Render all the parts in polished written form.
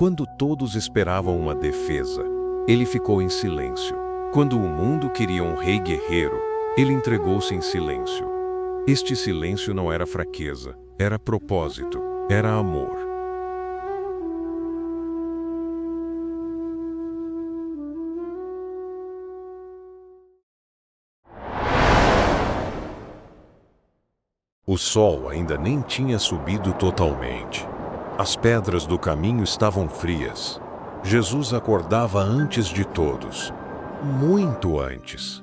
Quando todos esperavam uma defesa, ele ficou em silêncio. Quando o mundo queria um rei guerreiro, ele entregou-se em silêncio. Este silêncio não era fraqueza, era propósito, era amor. O sol ainda nem tinha subido totalmente. As pedras do caminho estavam frias. Jesus acordava antes de todos, muito antes.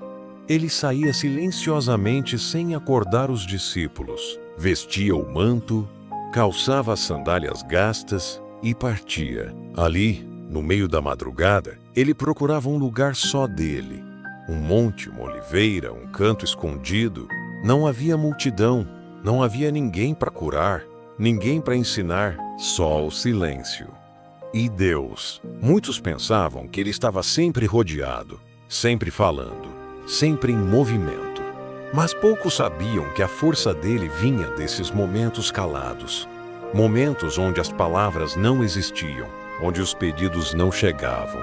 Ele saía silenciosamente sem acordar os discípulos. Vestia o manto, calçava as sandálias gastas e partia. Ali, no meio da madrugada, ele procurava um lugar só dele. Um monte, uma oliveira, um canto escondido. Não havia multidão. Não havia ninguém para curar, ninguém para ensinar, só o silêncio. E Deus? Muitos pensavam que ele estava sempre rodeado, sempre falando, sempre em movimento. Mas poucos sabiam que a força dele vinha desses momentos calados. Momentos onde as palavras não existiam, onde os pedidos não chegavam,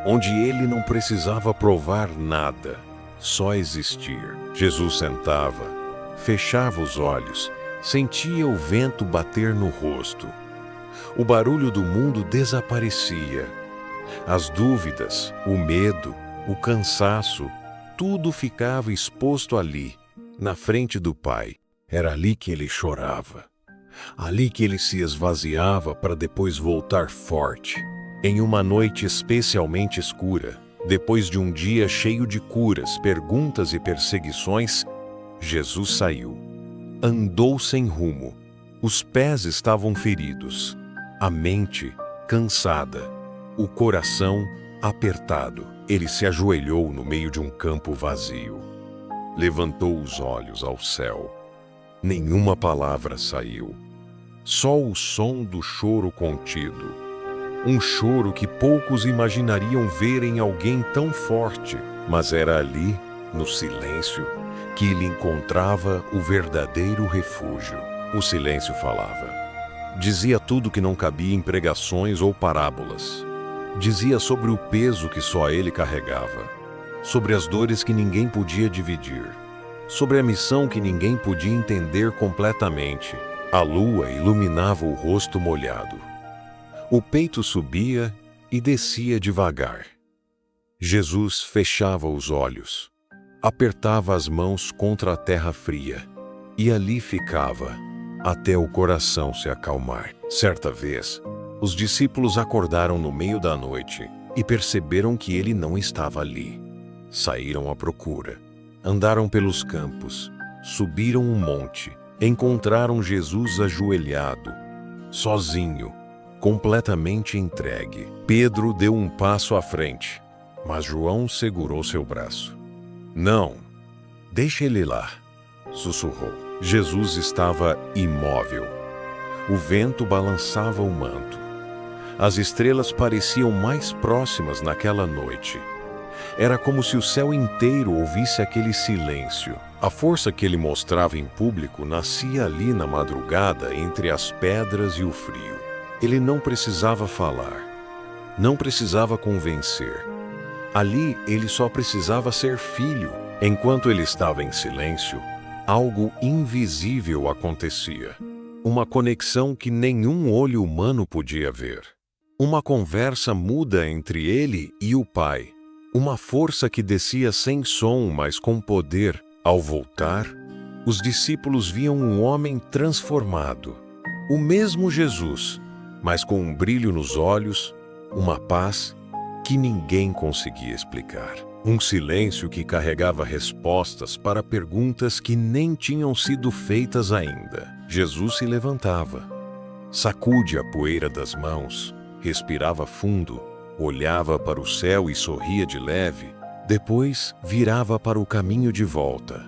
onde ele não precisava provar nada, só existir. Jesus sentava, fechava os olhos, sentia o vento bater no rosto. O barulho do mundo desaparecia. As dúvidas, o medo, o cansaço, tudo ficava exposto ali, na frente do Pai. Era ali que ele chorava. Ali que ele se esvaziava para depois voltar forte. Em uma noite especialmente escura, depois de um dia cheio de curas, perguntas e perseguições, Jesus saiu. Andou sem rumo. Os pés estavam feridos. A mente cansada. O coração apertado. Ele se ajoelhou no meio de um campo vazio. Levantou os olhos ao céu. Nenhuma palavra saiu. Só o som do choro contido. Um choro que poucos imaginariam ver em alguém tão forte. Mas era ali, no silêncio, que ele encontrava o verdadeiro refúgio. O silêncio falava. Dizia tudo que não cabia em pregações ou parábolas. Dizia sobre o peso que só ele carregava, sobre as dores que ninguém podia dividir, sobre a missão que ninguém podia entender completamente. A lua iluminava o rosto molhado. O peito subia e descia devagar. Jesus fechava os olhos. Apertava as mãos contra a terra fria e ali ficava, até o coração se acalmar. Certa vez, os discípulos acordaram no meio da noite e perceberam que ele não estava ali. Saíram à procura, andaram pelos campos, subiram um monte, encontraram Jesus ajoelhado, sozinho, completamente entregue. Pedro deu um passo à frente, mas João segurou seu braço. Não, deixa ele lá, sussurrou. Jesus estava imóvel. O vento balançava o manto. As estrelas pareciam mais próximas naquela noite. Era como se o céu inteiro ouvisse aquele silêncio. A força que ele mostrava em público nascia ali na madrugada entre as pedras e o frio. Ele não precisava falar, não precisava convencer. Ali ele só precisava ser filho. Enquanto ele estava em silêncio, algo invisível acontecia. Uma conexão que nenhum olho humano podia ver. Uma conversa muda entre ele e o Pai. Uma força que descia sem som, mas com poder. Ao voltar, os discípulos viam um homem transformado. O mesmo Jesus, mas com um brilho nos olhos, uma paz que ninguém conseguia explicar. Um silêncio que carregava respostas para perguntas que nem tinham sido feitas ainda. Jesus se levantava, sacude a poeira das mãos, respirava fundo, olhava para o céu e sorria de leve. Depois virava para o caminho de volta.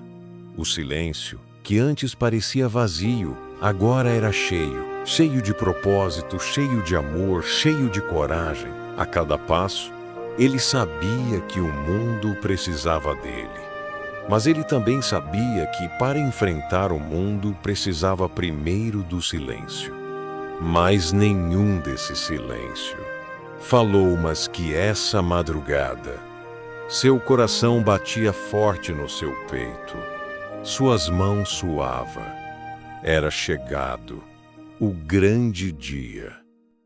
O silêncio, que antes parecia vazio, agora era cheio de propósito, cheio de amor, cheio de coragem. A cada passo, ele sabia que o mundo precisava dele. Mas ele também sabia que para enfrentar o mundo precisava primeiro do silêncio. Mas nenhum desse silêncio falou mais que essa madrugada. Seu coração batia forte no seu peito. Suas mãos suavam. Era chegado o grande dia.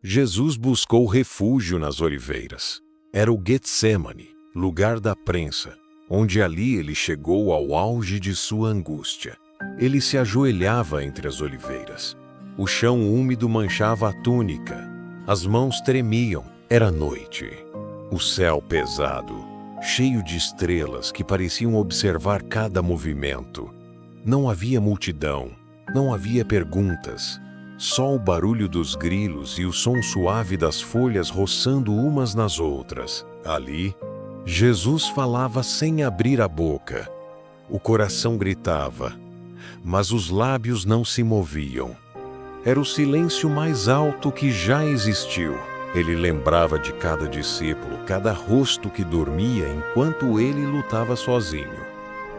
Jesus buscou refúgio nas oliveiras. Era o Getsêmani, lugar da prensa, onde ali ele chegou ao auge de sua angústia. Ele se ajoelhava entre as oliveiras. O chão úmido manchava a túnica. As mãos tremiam. Era noite. O céu pesado, cheio de estrelas que pareciam observar cada movimento. Não havia multidão, não havia perguntas. Só o barulho dos grilos e o som suave das folhas roçando umas nas outras. Ali, Jesus falava sem abrir a boca. O coração gritava, mas os lábios não se moviam. Era o silêncio mais alto que já existiu. Ele lembrava de cada discípulo, cada rosto que dormia enquanto ele lutava sozinho.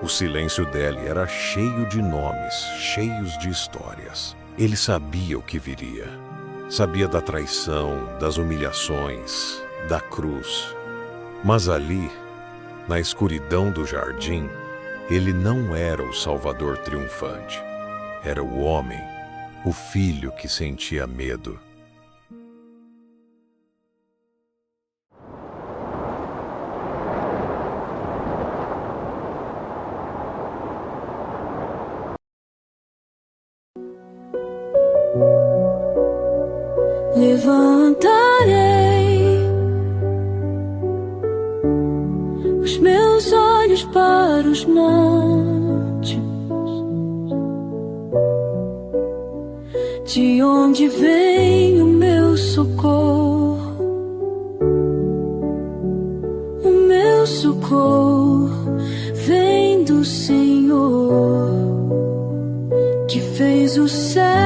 O silêncio dele era cheio de nomes, cheios de histórias. Ele sabia o que viria. Sabia da traição, das humilhações, da cruz. Mas ali, na escuridão do jardim, ele não era o Salvador triunfante. Era o homem, o filho que sentia medo. Levantarei os meus olhos para os montes, de onde vem o meu socorro? O meu socorro vem do Senhor, que fez o céu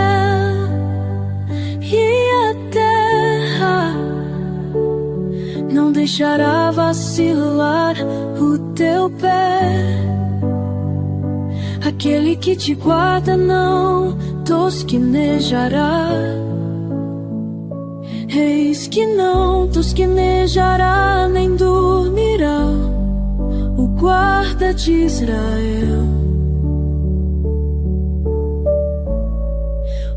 e a terra. Não deixará vacilar o teu pé. Aquele que te guarda não tosquenejará. Eis que não tosquenejará nem dormirá o guarda de Israel.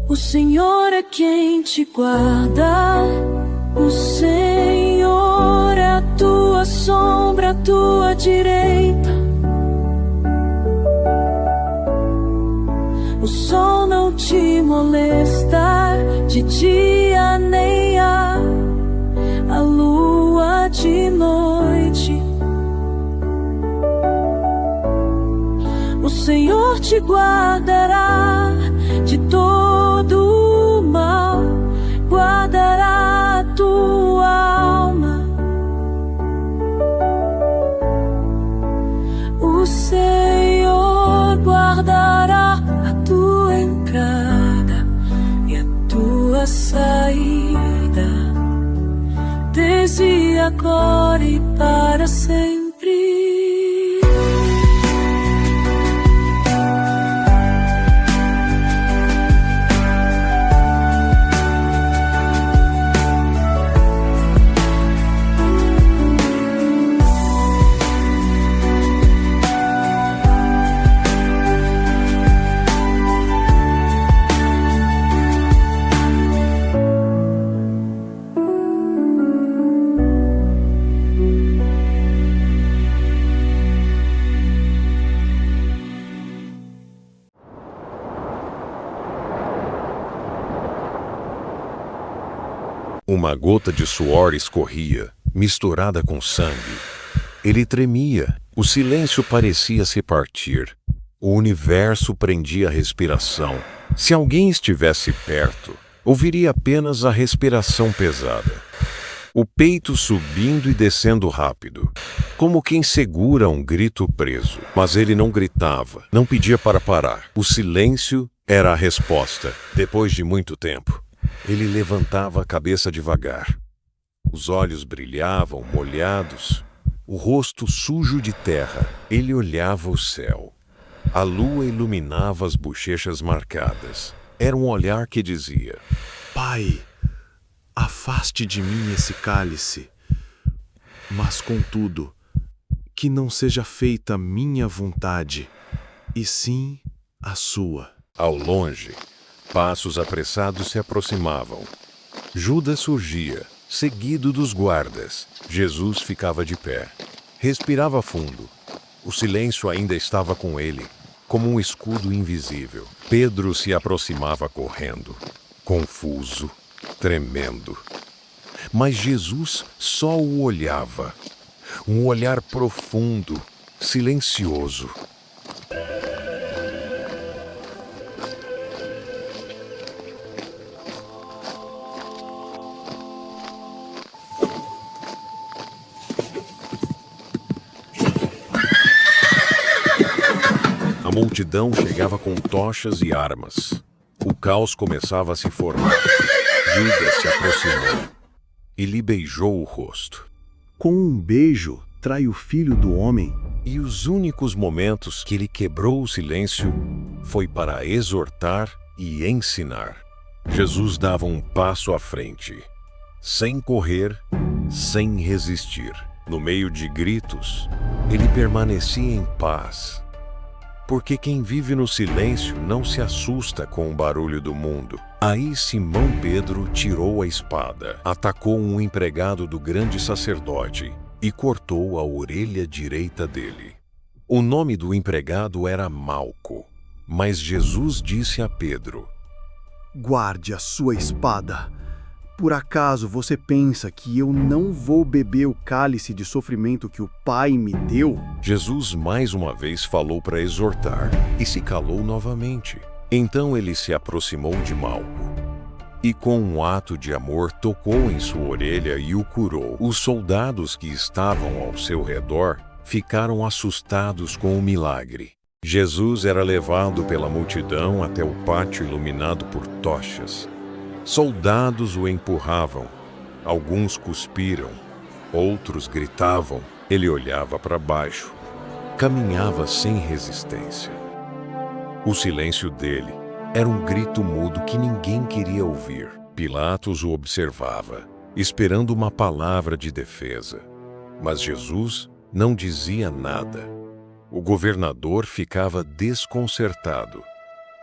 O Senhor é quem te guarda. O Senhor é a tua sombra, a tua direita. O sol não te molesta de dia, nem a lua de noite. O Senhor te guardará de todo o mal, guardará a tua alma. O Senhor guardará a tua entrada e a tua saída, desde agora e para sempre. Uma gota de suor escorria, misturada com sangue. Ele tremia. O silêncio parecia se partir. O universo prendia a respiração. Se alguém estivesse perto, ouviria apenas a respiração pesada. O peito subindo e descendo rápido, como quem segura um grito preso. Mas ele não gritava, não pedia para parar. O silêncio era a resposta. Depois de muito tempo, ele levantava a cabeça devagar. Os olhos brilhavam, molhados, o rosto sujo de terra. Ele olhava o céu. A lua iluminava as bochechas marcadas. Era um olhar que dizia: Pai, afaste de mim esse cálice, mas contudo, que não seja feita a minha vontade, e sim a sua. Ao longe, passos apressados se aproximavam. Judas surgia, seguido dos guardas. Jesus ficava de pé. Respirava fundo. O silêncio ainda estava com ele, como um escudo invisível. Pedro se aproximava correndo, confuso, tremendo. Mas Jesus só o olhava. Um olhar profundo, silencioso. A multidão chegava com tochas e armas. O caos começava a se formar. Judas se aproximou e lhe beijou o rosto. Com um beijo, trai o Filho do Homem. E os únicos momentos que ele quebrou o silêncio foi para exortar e ensinar. Jesus dava um passo à frente, sem correr, sem resistir. No meio de gritos, ele permanecia em paz. Porque quem vive no silêncio não se assusta com o barulho do mundo. Aí Simão Pedro tirou a espada, atacou um empregado do grande sacerdote e cortou a orelha direita dele. O nome do empregado era Malco, mas Jesus disse a Pedro: Guarde a sua espada. Por acaso você pensa que eu não vou beber o cálice de sofrimento que o Pai me deu? Jesus mais uma vez falou para exortar e se calou novamente. Então ele se aproximou de Malco e com um ato de amor tocou em sua orelha e o curou. Os soldados que estavam ao seu redor ficaram assustados com o milagre. Jesus era levado pela multidão até o pátio iluminado por tochas. Soldados o empurravam, alguns cuspiram, outros gritavam. Ele olhava para baixo, caminhava sem resistência. O silêncio dele era um grito mudo que ninguém queria ouvir. Pilatos o observava, esperando uma palavra de defesa. Mas Jesus não dizia nada. O governador ficava desconcertado.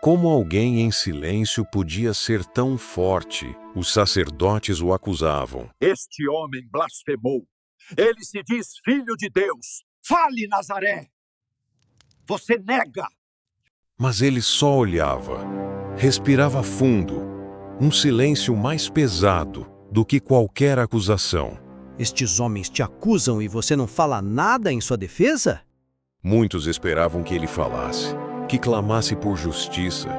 Como alguém em silêncio podia ser tão forte? Os sacerdotes o acusavam. Este homem blasfemou. Ele se diz filho de Deus. Fale, Nazaré! Você nega! Mas ele só olhava, respirava fundo, um silêncio mais pesado do que qualquer acusação. Estes homens te acusam e você não fala nada em sua defesa? Muitos esperavam que ele falasse, que clamasse por justiça,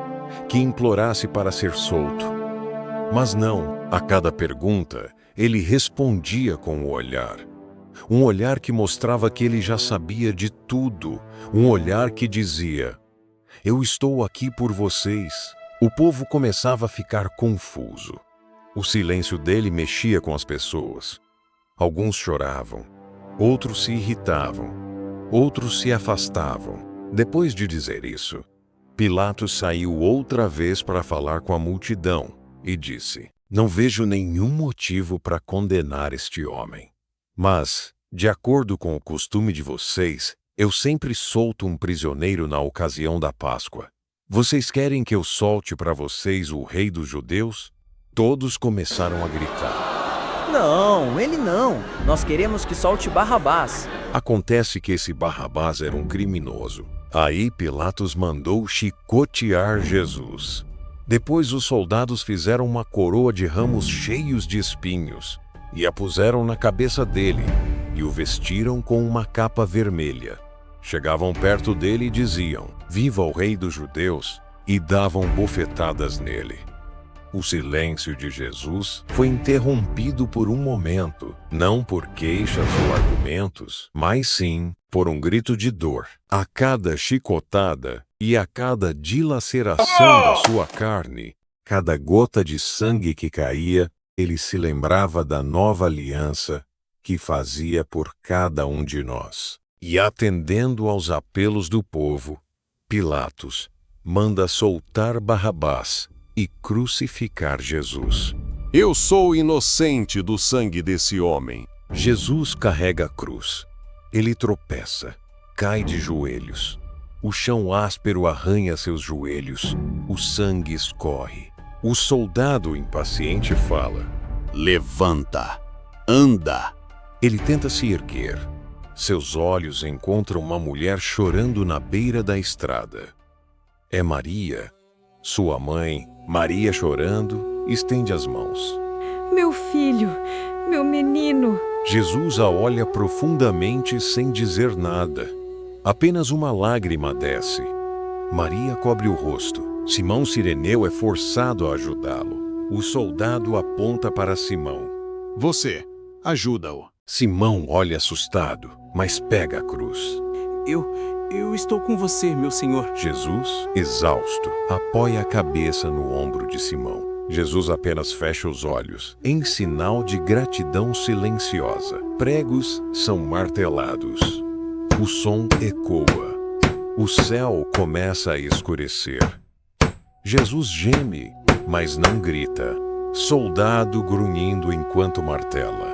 que implorasse para ser solto. Mas não, a cada pergunta, ele respondia com o olhar. Um olhar que mostrava que ele já sabia de tudo. Um olhar que dizia: eu estou aqui por vocês. O povo começava a ficar confuso. O silêncio dele mexia com as pessoas. Alguns choravam, outros se irritavam, outros se afastavam. Depois de dizer isso, Pilatos saiu outra vez para falar com a multidão e disse: não vejo nenhum motivo para condenar este homem. Mas, de acordo com o costume de vocês, eu sempre solto um prisioneiro na ocasião da Páscoa. Vocês querem que eu solte para vocês o rei dos judeus? Todos começaram a gritar. Não, ele não. Nós queremos que solte Barrabás. Acontece que esse Barrabás era um criminoso. Aí Pilatos mandou chicotear Jesus. Depois os soldados fizeram uma coroa de ramos cheios de espinhos e a puseram na cabeça dele e o vestiram com uma capa vermelha. Chegavam perto dele e diziam: viva o rei dos judeus, e davam bofetadas nele. O silêncio de Jesus foi interrompido por um momento, não por queixas ou argumentos, mas sim por um grito de dor. A cada chicotada e a cada dilaceração da sua carne, cada gota de sangue que caía, ele se lembrava da nova aliança que fazia por cada um de nós. E atendendo aos apelos do povo, Pilatos manda soltar Barrabás e crucificar Jesus. Eu sou inocente do sangue desse homem. Jesus carrega a cruz. Ele tropeça, cai de joelhos. O chão áspero arranha seus joelhos. O sangue escorre. O soldado impaciente fala: Levanta, anda. Ele tenta se erguer. Seus olhos encontram uma mulher chorando na beira da estrada. É Maria. Sua mãe, Maria, chorando, estende as mãos. Meu filho, meu menino. Jesus a olha profundamente sem dizer nada. Apenas uma lágrima desce. Maria cobre o rosto. Simão Cireneu é forçado a ajudá-lo. O soldado aponta para Simão. Você, ajuda-o. Simão olha assustado, mas pega a cruz. Eu estou com você, meu senhor. Jesus, exausto, apoia a cabeça no ombro de Simão. Jesus apenas fecha os olhos, em sinal de gratidão silenciosa. Pregos são martelados. O som ecoa. O céu começa a escurecer. Jesus geme, mas não grita. Soldado grunhindo enquanto martela.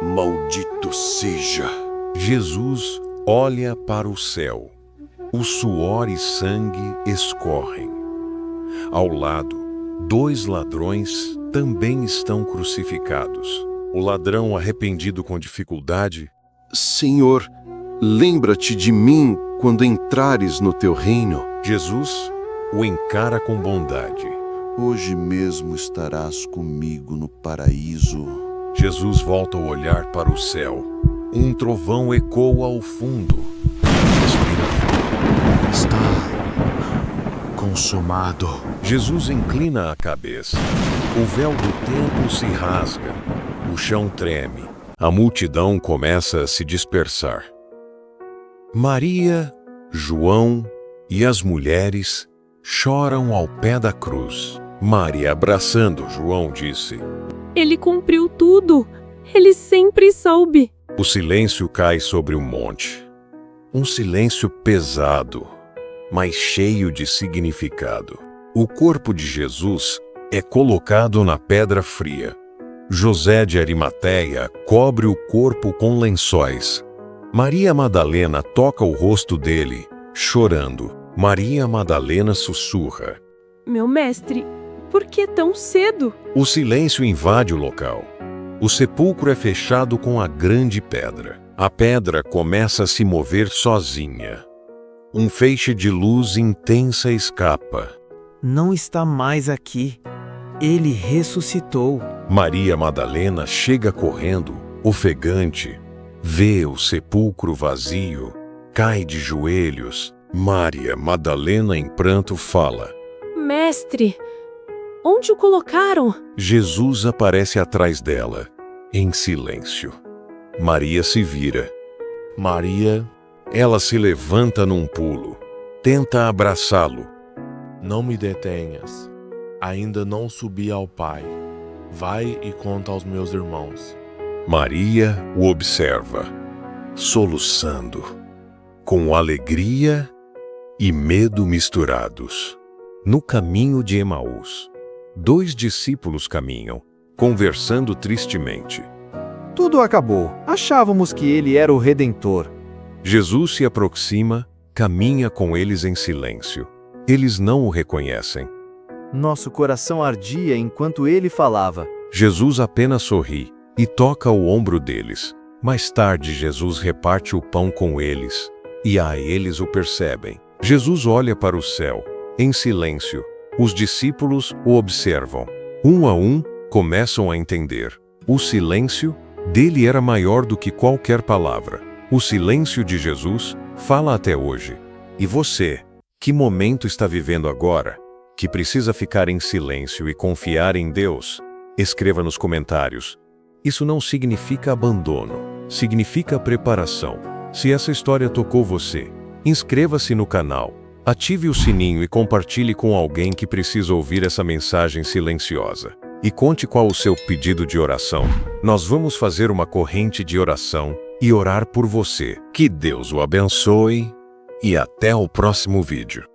Maldito seja. Jesus olha para o céu. O suor e sangue escorrem. Ao lado, 2 ladrões também estão crucificados. O ladrão, arrependido com dificuldade: Senhor, lembra-te de mim quando entrares no teu reino. Jesus o encara com bondade. Hoje mesmo estarás comigo no paraíso. Jesus volta o olhar para o céu. Um trovão ecoa ao fundo. Respira fundo. Está consumado. Jesus inclina a cabeça. O véu do templo se rasga. O chão treme. A multidão começa a se dispersar. Maria, João e as mulheres choram ao pé da cruz. Maria, abraçando João, disse: Ele cumpriu tudo. Ele sempre soube. O silêncio cai sobre o monte. Um silêncio pesado, mas cheio de significado. O corpo de Jesus é colocado na pedra fria. José de Arimateia cobre o corpo com lençóis. Maria Madalena toca o rosto dele, chorando. Maria Madalena sussurra: Meu mestre, por que tão cedo? O silêncio invade o local. O sepulcro é fechado com a grande pedra. A pedra começa a se mover sozinha. Um feixe de luz intensa escapa. Não está mais aqui. Ele ressuscitou. Maria Madalena chega correndo, ofegante. Vê o sepulcro vazio, cai de joelhos. Maria Madalena, em pranto, fala: Mestre, onde o colocaram? Jesus aparece atrás dela, em silêncio. Maria se vira. Maria, Ela se levanta num pulo. Tenta abraçá-lo. não me detenhas. Ainda não subi ao Pai. Vai e conta aos meus irmãos. Maria o observa, soluçando, com alegria e medo misturados. No caminho de Emaús, 2 discípulos caminham, conversando tristemente. Tudo acabou. Achávamos que ele era o Redentor. Jesus se aproxima, caminha com eles em silêncio. Eles não o reconhecem. Nosso coração ardia enquanto ele falava. Jesus apenas sorri e toca o ombro deles. Mais tarde, Jesus reparte o pão com eles, e a eles o percebem. Jesus olha para o céu, em silêncio. Os discípulos o observam. Um a um, começam a entender. O silêncio dele era maior do que qualquer palavra. O silêncio de Jesus fala até hoje. E você, que momento está vivendo agora, que precisa ficar em silêncio e confiar em Deus? Escreva nos comentários. Isso não significa abandono, significa preparação. Se essa história tocou você, inscreva-se no canal, ative o sininho e compartilhe com alguém que precisa ouvir essa mensagem silenciosa. E conte qual o seu pedido de oração. Nós vamos fazer uma corrente de oração e orar por você. Que Deus o abençoe e até o próximo vídeo.